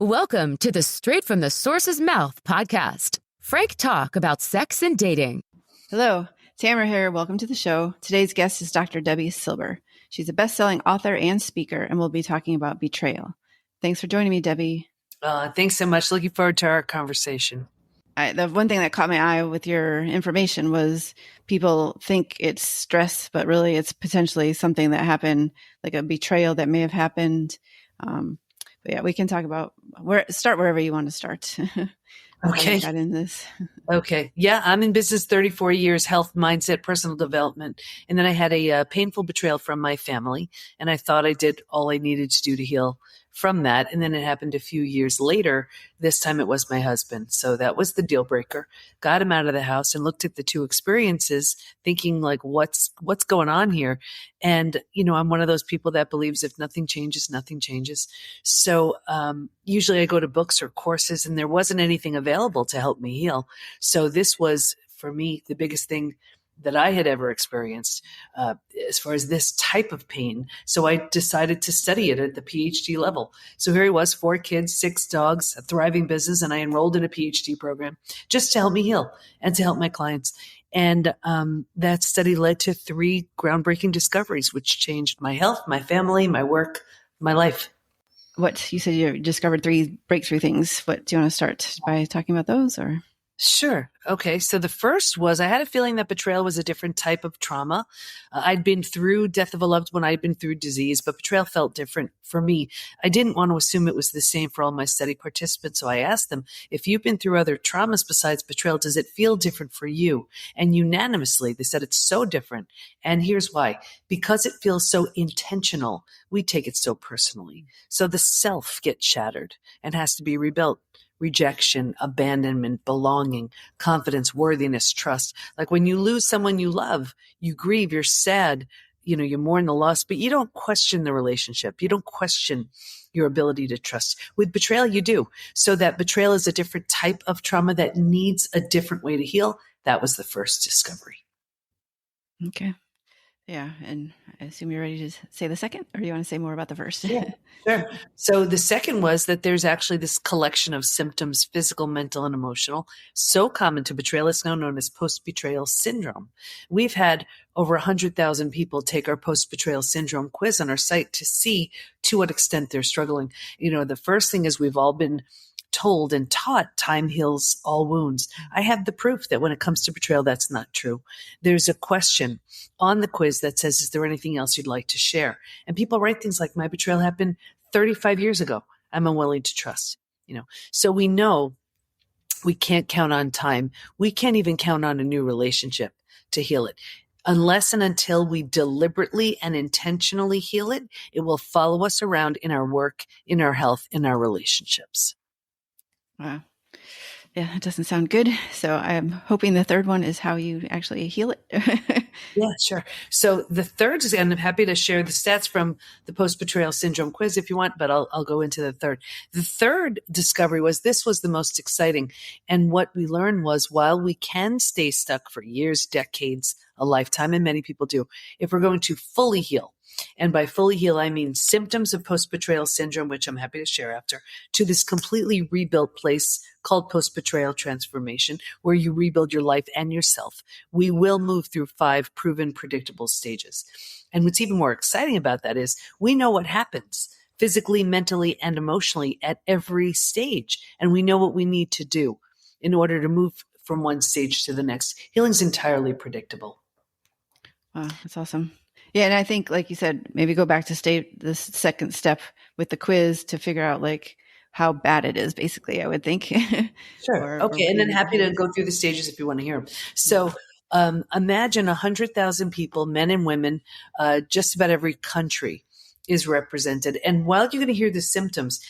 Welcome to the Straight from the Source's Mouth podcast. Frank talk about sex and dating. Hello, Tamara here. Welcome to the show. Today's guest is Dr. Debi Silber. She's a best-selling author and speaker, and we'll be talking about betrayal. Thanks for joining me, Debi. Thanks so much. Looking forward to our conversation. The one thing that caught my eye with your information was people think it's stress, but really it's potentially something that happened, like a betrayal that may have happened. But yeah, we can talk about start wherever you want to start. Okay. I got in this. Okay. Yeah, I'm in business 34 years, health, mindset, personal development. And then I had a painful betrayal from my family. And I thought I did all I needed to do to heal from that. And then it happened a few years later. This time it was my husband. So that was the deal breaker. Got him out of the house and looked at the two experiences thinking like, what's going on here? And, I'm one of those people that believes if nothing changes, nothing changes. So, usually I go to books or courses and there wasn't anything available to help me heal. So this was for me, the biggest thing that I had ever experienced as far as this type of pain. So I decided to study it at the PhD level. So here he was, 4 kids, 6 dogs, a thriving business, and I enrolled in a PhD program just to help me heal and to help my clients. And that study led to 3 groundbreaking discoveries, which changed my health, my family, my work, my life. What you said you discovered 3 breakthrough things. What do you want to start by talking about those or? Sure. Okay. So the first was I had a feeling that betrayal was a different type of trauma. I'd been through death of a loved one. I'd been through disease, but betrayal felt different for me. I didn't want to assume it was the same for all my study participants. So I asked them, if you've been through other traumas besides betrayal, does it feel different for you? And unanimously, they said it's so different. And here's why. Because it feels so intentional, we take it so personally. So the self gets shattered and has to be rebuilt. Rejection, abandonment, belonging, confidence, worthiness, trust. Like when you lose someone you love, you grieve, you're sad, you mourn the loss, but you don't question the relationship. You don't question your ability to trust. With betrayal, you do. So that betrayal is a different type of trauma that needs a different way to heal. That was the first discovery. Okay. Yeah. And I assume you're ready to say the second, or do you want to say more about the first? Yeah, sure. So the second was that there's actually this collection of symptoms, physical, mental, and emotional, so common to betrayal. It's now known as post-betrayal syndrome. We've had over 100,000 people take our post-betrayal syndrome quiz on our site to see to what extent they're struggling. The first thing is we've all been told and taught time heals all wounds. I have the proof that when it comes to betrayal, that's not true. There's a question on the quiz that says, is there anything else you'd like to share? And people write things like, my betrayal happened 35 years ago. I'm unwilling to trust, So we know we can't count on time. We can't even count on a new relationship to heal it. Unless and until we deliberately and intentionally heal it, it will follow us around in our work, in our health, in our relationships. Wow. Yeah, it doesn't sound good. So I'm hoping the third one is how you actually heal it. Yeah, sure. So the third is, and I'm happy to share the stats from the post-betrayal syndrome quiz if you want, but I'll go into the third. The third discovery was this was the most exciting. And what we learned was while we can stay stuck for years, decades, a lifetime, and many people do, if we're going to fully heal, and by fully heal, I mean symptoms of post-betrayal syndrome, which I'm happy to share after, to this completely rebuilt place called post-betrayal transformation, where you rebuild your life and yourself. We will move through 5 proven predictable stages. And what's even more exciting about that is we know what happens physically, mentally, and emotionally at every stage. And we know what we need to do in order to move from one stage to the next. Healing's entirely predictable. Wow, that's awesome. Yeah. And I think, like you said, maybe go back to the second step with the quiz to figure out how bad it is, basically, I would think. Sure. Okay. And then happy to go through the stages if you want to hear them. So imagine 100,000 people, men and women, just about every country is represented. And while you're going to hear the symptoms,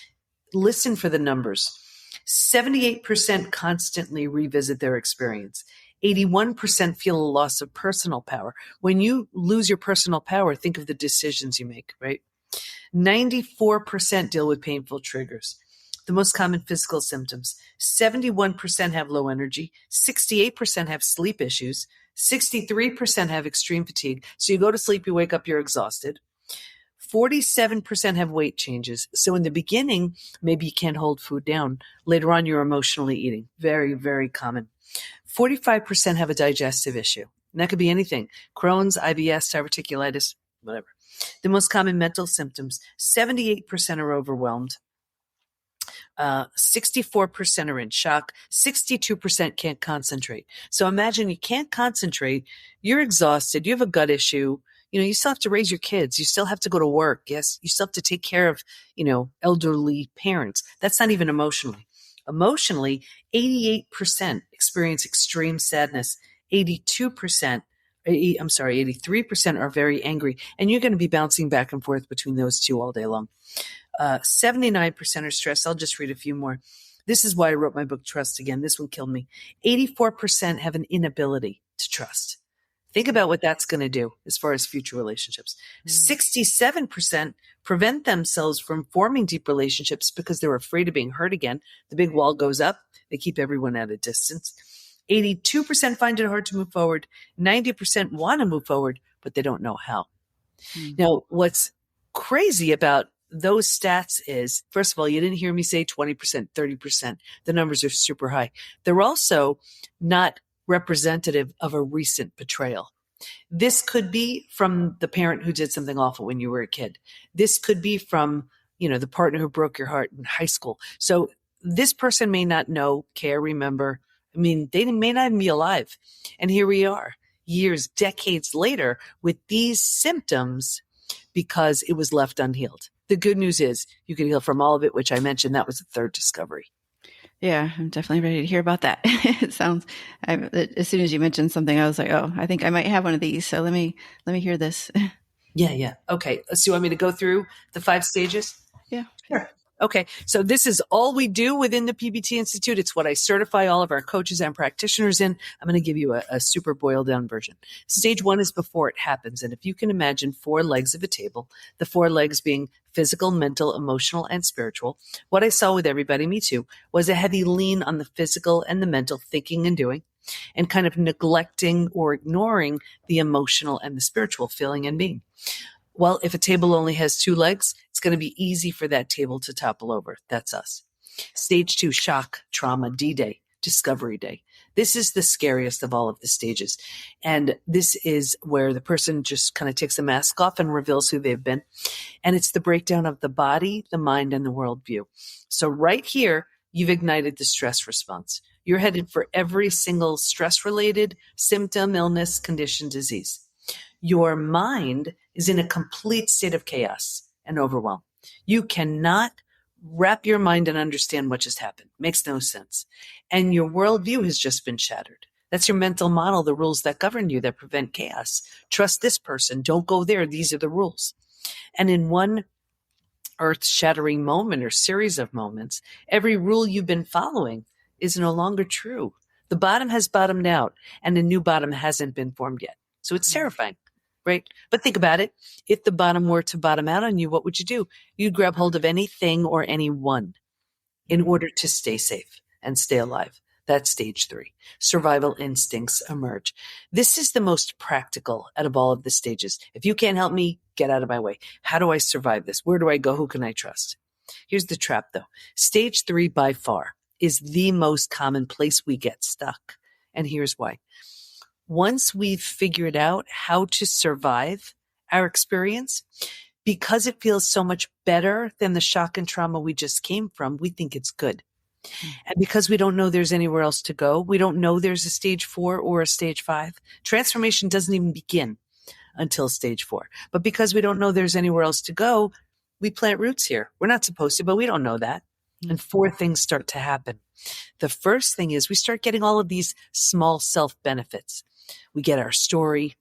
listen for the numbers. 78% constantly revisit their experience. 81% feel a loss of personal power. When you lose your personal power, think of the decisions you make, right? 94% deal with painful triggers. The most common physical symptoms. 71% have low energy. 68% have sleep issues. 63% have extreme fatigue. So you go to sleep, you wake up, you're exhausted. 47% have weight changes. So in the beginning, maybe you can't hold food down. Later on, you're emotionally eating. Very, very common. 45% have a digestive issue. And that could be anything. Crohn's, IBS, diverticulitis, whatever. The most common mental symptoms, 78% are overwhelmed. 64% are in shock. 62% can't concentrate. So imagine you can't concentrate. You're exhausted. You have a gut issue. You still have to raise your kids. You still have to go to work. Yes. You still have to take care of, elderly parents. That's not even emotionally. Emotionally, 88% experience extreme sadness. 83% are very angry. And you're going to be bouncing back and forth between those two all day long. 79% are stressed. I'll just read a few more. This is why I wrote my book, Trust Again. This one killed me. 84% have an inability to trust. Think about what that's going to do as far as future relationships. 67% prevent themselves from forming deep relationships because they're afraid of being hurt again. The big wall goes up. They keep everyone at a distance. 82% find it hard to move forward. 90% want to move forward, but they don't know how. Now, what's crazy about those stats is, first of all, you didn't hear me say 20%, 30%. The numbers are super high. They're also not representative of a recent betrayal. This could be from the parent who did something awful when you were a kid. This could be from, the partner who broke your heart in high school. So this person may not know, care, remember. They may not even be alive. And here we are, years, decades later, with these symptoms because it was left unhealed. The good news is you can heal from all of it, which I mentioned. That was the third discovery. Yeah, I'm definitely ready to hear about that. It sounds, as soon as you mentioned something, I was like, oh, I think I might have one of these. So let me hear this. Yeah. Okay. So you want me to go through the 5 stages? Yeah. Sure. Okay. So this is all we do within the PBT Institute. It's what I certify all of our coaches and practitioners in. I'm going to give you a super boiled down version. Stage 1 is before it happens. And if you can imagine 4 legs of a table, the 4 legs being physical, mental, emotional, and spiritual, what I saw with everybody, me too, was a heavy lean on the physical and the mental thinking and doing, and kind of neglecting or ignoring the emotional and the spiritual feeling and being. Well, if a table only has 2 legs, it's going to be easy for that table to topple over. That's us. Stage 2, shock, trauma, D-Day, discovery day. This is the scariest of all of the stages. And this is where the person just kind of takes the mask off and reveals who they've been. And it's the breakdown of the body, the mind, and the worldview. So right here, you've ignited the stress response. You're headed for every single stress-related symptom, illness, condition, disease. Your mind is in a complete state of chaos and overwhelm. You cannot wrap your mind and understand what just happened. Makes no sense. And your worldview has just been shattered. That's your mental model, the rules that govern you, that prevent chaos. Trust this person. Don't go there. These are the rules. And in one earth-shattering moment or series of moments, every rule you've been following is no longer true. The bottom has bottomed out and a new bottom hasn't been formed yet. So it's terrifying. Right? But think about it. If the bottom were to bottom out on you, what would you do? You'd grab hold of anything or anyone in order to stay safe and stay alive. That's stage 3. Survival instincts emerge. This is the most practical out of all of the stages. If you can't help me, get out of my way. How do I survive this? Where do I go? Who can I trust? Here's the trap though. Stage 3 by far is the most common place we get stuck. And here's why. Once we've figured out how to survive our experience, because it feels so much better than the shock and trauma we just came from, we think it's good. And because we don't know there's anywhere else to go, we don't know there's a stage 4 or a stage 5. Transformation doesn't even begin until stage 4. But because we don't know there's anywhere else to go, we plant roots here. We're not supposed to, but we don't know that. And 4 things start to happen. The first thing is we start getting all of these small self-benefits. We get our story.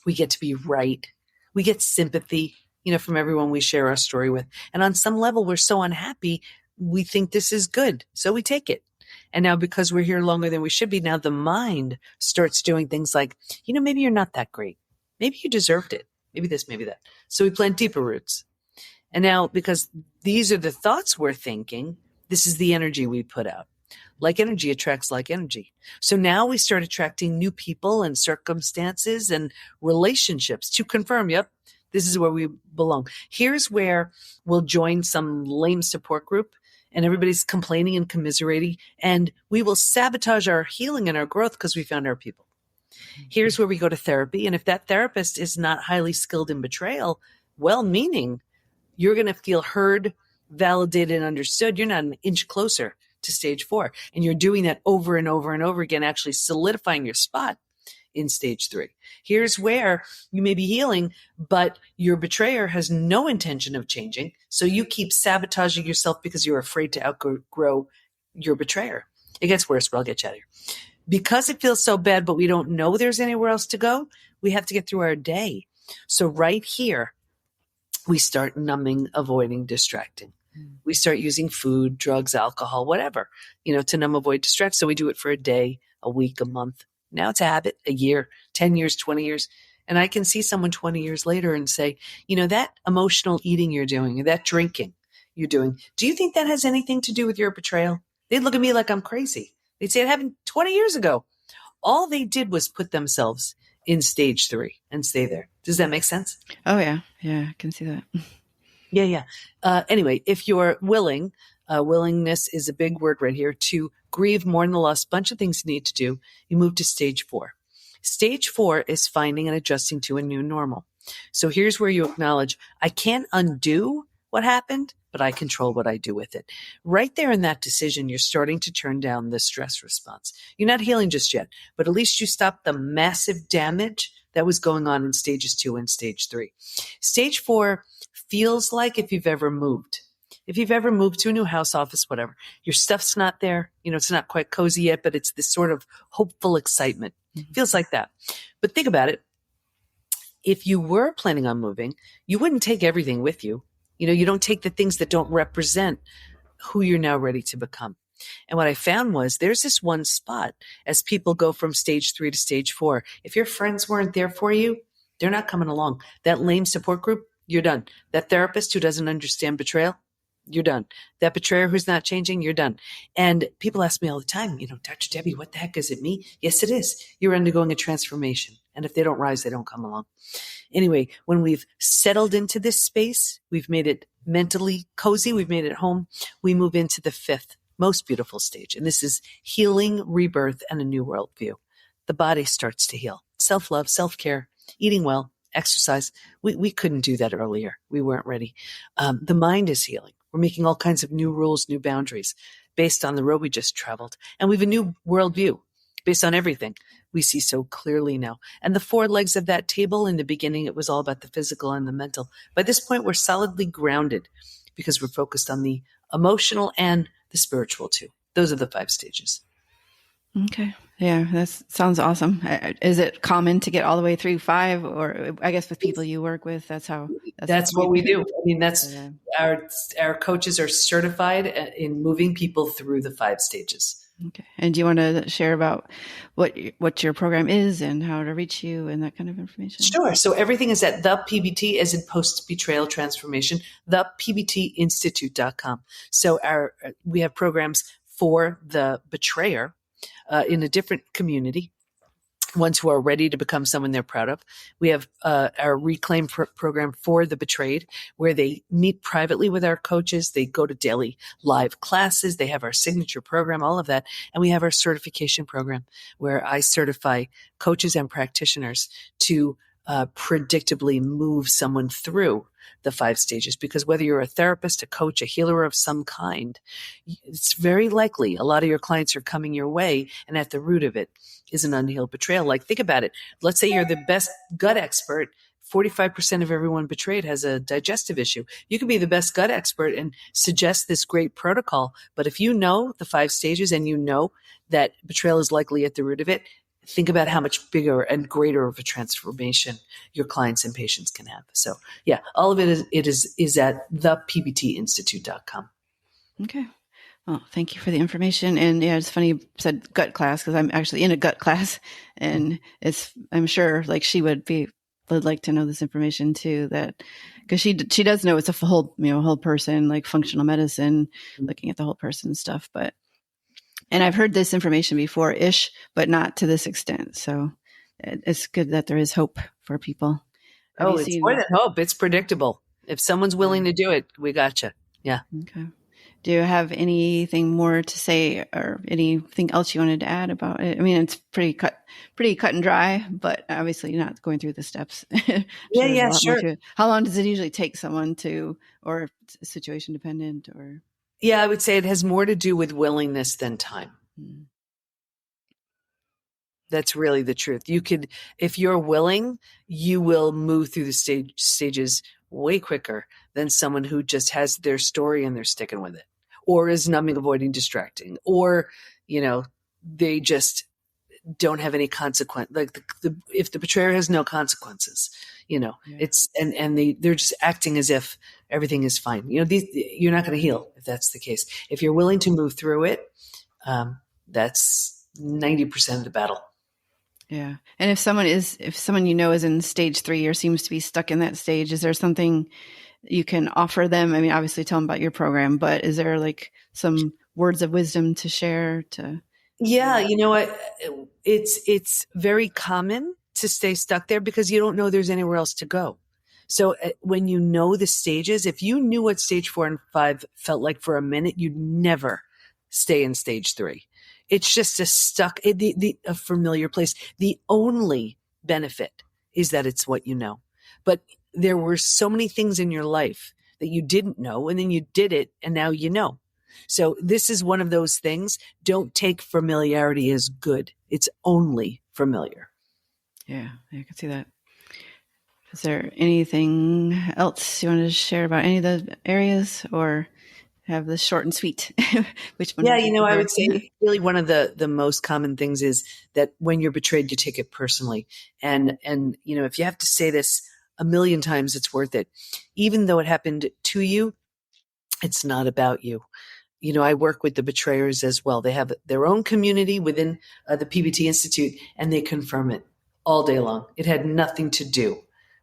We get to be right. We get sympathy, from everyone we share our story with. And on some level, we're so unhappy, we think this is good. So we take it. And now because we're here longer than we should be, now the mind starts doing things like, maybe you're not that great. Maybe you deserved it. Maybe this, maybe that. So we plant deeper roots. And now because these are the thoughts we're thinking, this is the energy we put out. Like energy attracts like energy. So now we start attracting new people and circumstances and relationships to confirm, yep, This is where we belong. Here's where we'll join some lame support group and everybody's complaining and commiserating, and we will sabotage our healing and our growth because we found our people. Here's where we go to therapy. And if that therapist is not highly skilled in betrayal, well-meaning, you're going to feel heard, validated, and understood. You're not an inch closer to stage 4. And you're doing that over and over and over again, actually solidifying your spot in stage 3. Here's where you may be healing, but your betrayer has no intention of changing. So you keep sabotaging yourself because you're afraid to outgrow your betrayer. It gets worse, but I'll get you out of here. Because it feels so bad, but we don't know there's anywhere else to go, we have to get through our day. So right here, we start numbing, avoiding, distracting. We start using food, drugs, alcohol, whatever, to numb, avoid, distract. So we do it for a day, a week, a month. Now it's a habit, a year, 10 years, 20 years. And I can see someone 20 years later and say, that emotional eating you're doing, or that drinking you're doing, do you think that has anything to do with your betrayal? They'd look at me like I'm crazy. They'd say it happened 20 years ago. All they did was put themselves in stage 3 and stay there. Does that make sense? Oh, yeah. Yeah, I can see that. Yeah. Anyway, if you're willing, willingness is a big word right here, to grieve, mourn the loss, bunch of things you need to do, you move to stage 4. Stage 4 is finding and adjusting to a new normal. So here's where you acknowledge, I can't undo what happened, but I control what I do with it. Right there in that decision, you're starting to turn down the stress response. You're not healing just yet, but at least you stopped the massive damage that was going on in stages 2 and stage 3. Stage 4 feels like if you've ever moved. If you've ever moved to a new house, office, whatever, your stuff's not there. It's not quite cozy yet, but it's this sort of hopeful excitement. It feels like that. But think about it. If you were planning on moving, you wouldn't take everything with you. You don't take the things that don't represent who you're now ready to become. And what I found was there's this one spot as people go from stage 3 to stage 4. If your friends weren't there for you, they're not coming along. That lame support group, you're done. That therapist who doesn't understand betrayal, you're done. That betrayer who's not changing, you're done. And people ask me all the time, Dr. Debi, what the heck is it me? Yes, it is. You're undergoing a transformation. And if they don't rise, they don't come along. Anyway, when we've settled into this space, we've made it mentally cozy, we've made it home, we move into the 5th most beautiful stage. And this is healing, rebirth, and a new worldview. The body starts to heal. Self-love, self-care, eating well, exercise. We couldn't do that earlier. We weren't ready. The mind is healing. We're making all kinds of new rules, new boundaries based on the road we just traveled. And we have a new worldview based on everything we see so clearly now. And the 4 legs of that table, in the beginning, it was all about the physical and the mental. By this point, we're solidly grounded because we're focused on the emotional and the spiritual too. Those are the 5 stages. Okay. Yeah, that sounds awesome. Is it common to get all the way through 5, or I guess with people you work with, that's what we do. I mean, that's our coaches are certified in moving people through the 5 stages. Okay. And do you want to share about what your program is and how to reach you and that kind of information? Sure. So everything is at the PBT, as in post-betrayal transformation, the PBTinstitute.com. So we have programs for the betrayer in a different community, ones who are ready to become someone they're proud of. We have our Reclaim program for the betrayed, where they meet privately with our coaches. They go to daily live classes. They have our signature program, all of that. And we have our certification program, where I certify coaches and practitioners to predictably move someone through the 5 stages. Because whether you're a therapist, a coach, a healer of some kind, it's very likely a lot of your clients are coming your way, and at the root of it is an unhealed betrayal. Like, think about it. Let's say you're the best gut expert. 45% of everyone betrayed has a digestive issue. You could be the best gut expert and suggest this great protocol. But if you know the 5 stages and you know that betrayal is likely at the root of it, think about how much bigger and greater of a transformation your clients and patients can have. So yeah, all of it is at thepbtinstitute.com. Okay. Well, thank you for the information. And yeah, it's funny you said gut class, because I'm actually in a gut class, and I'm sure like she would like to know this information too, that because she does know it's a whole person, like functional medicine, looking at the whole person stuff. And I've heard this information before-ish, but not to this extent. So it's good that there is hope for people. Have you It's seen? more than hope. It's predictable. If someone's willing to do it, we gotcha. Yeah. Okay. Do you have anything more to say or anything else you wanted to add about it? I mean, it's pretty cut and dry, but obviously you're not going through the steps. Yeah, More sure. to it. How long does it usually take someone to, or situation dependent, or? Yeah, I would say it has more to do with willingness than time. That's really the truth. If you're willing, you will move through the stages way quicker than someone who just has their story and they're sticking with it, or is numbing, avoiding, distracting, or, they just don't have any consequence. Like if the betrayer has no consequences, it's, and they're just acting as if everything is fine. You're not going to heal if that's the case. If you're willing to move through it, that's 90% of the battle. Yeah. And if someone is in stage 3 or seems to be stuck in that stage, is there something you can offer them? I mean, obviously tell them about your program, but is there like some words of wisdom to share to? Yeah. You know what? It's very common to stay stuck there because you don't know there's anywhere else to go. So when you know the stages, if you knew what stage 4 and 5 felt like for a minute, you'd never stay in stage 3. It's just a familiar place. The only benefit is that it's what you know. But there were so many things in your life that you didn't know, and then you did it, and now you know. So this is one of those things. Don't take familiarity as good. It's only familiar. Yeah, I can see that. Is there anything else you want to share about any of the areas, or have this short and sweet? Which one? Yeah, I would say really one of the most common things is that when you're betrayed, you take it personally. And if you have to say this a million times, it's worth it. Even though it happened to you, it's not about you. I work with the betrayers as well. They have their own community within the PBT Institute, and they confirm it all day long. It had nothing to do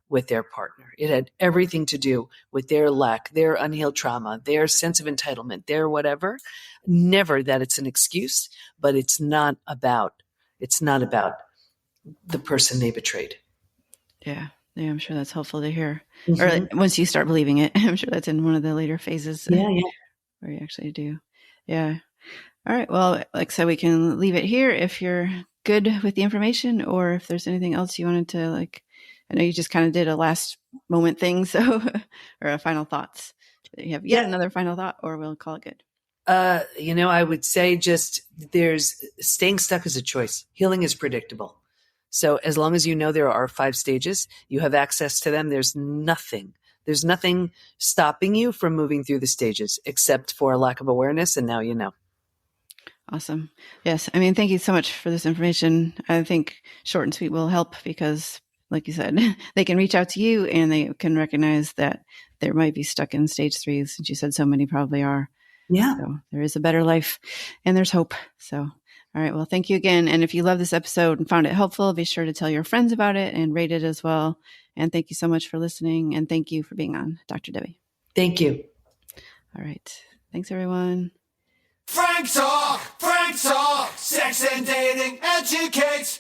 with their partner. It had everything to do with their lack, their unhealed trauma, their sense of entitlement, their whatever. Never that it's an excuse, but it's not about the person they betrayed. Yeah. Yeah, I'm sure that's helpful to hear. Mm-hmm. Or once you start believing it, I'm sure that's in one of the later phases. Yeah. Where you actually do. Yeah. All right. Well, like I said, we can leave it here if you're good with the information, or if there's anything else you wanted to I know you just kind of did a last moment thing, so, or a final thoughts. You have yet another final thought, or we'll call it good. I would say just staying stuck is a choice. Healing is predictable. So as long as you know there are 5 stages, you have access to them. There's nothing stopping you from moving through the stages except for a lack of awareness. And now you know. Awesome. Yes. I mean, thank you so much for this information. I think short and sweet will help because, like you said, they can reach out to you and they can recognize that they might be stuck in stage 3, since you said so many probably are. Yeah. So there is a better life and there's hope. So, all right. Well, thank you again. And if you love this episode and found it helpful, be sure to tell your friends about it and rate it as well. And thank you so much for listening. And thank you for being on, Dr. Debi. Thank you. All right. Thanks, everyone. Frank Talk, sex and dating educates.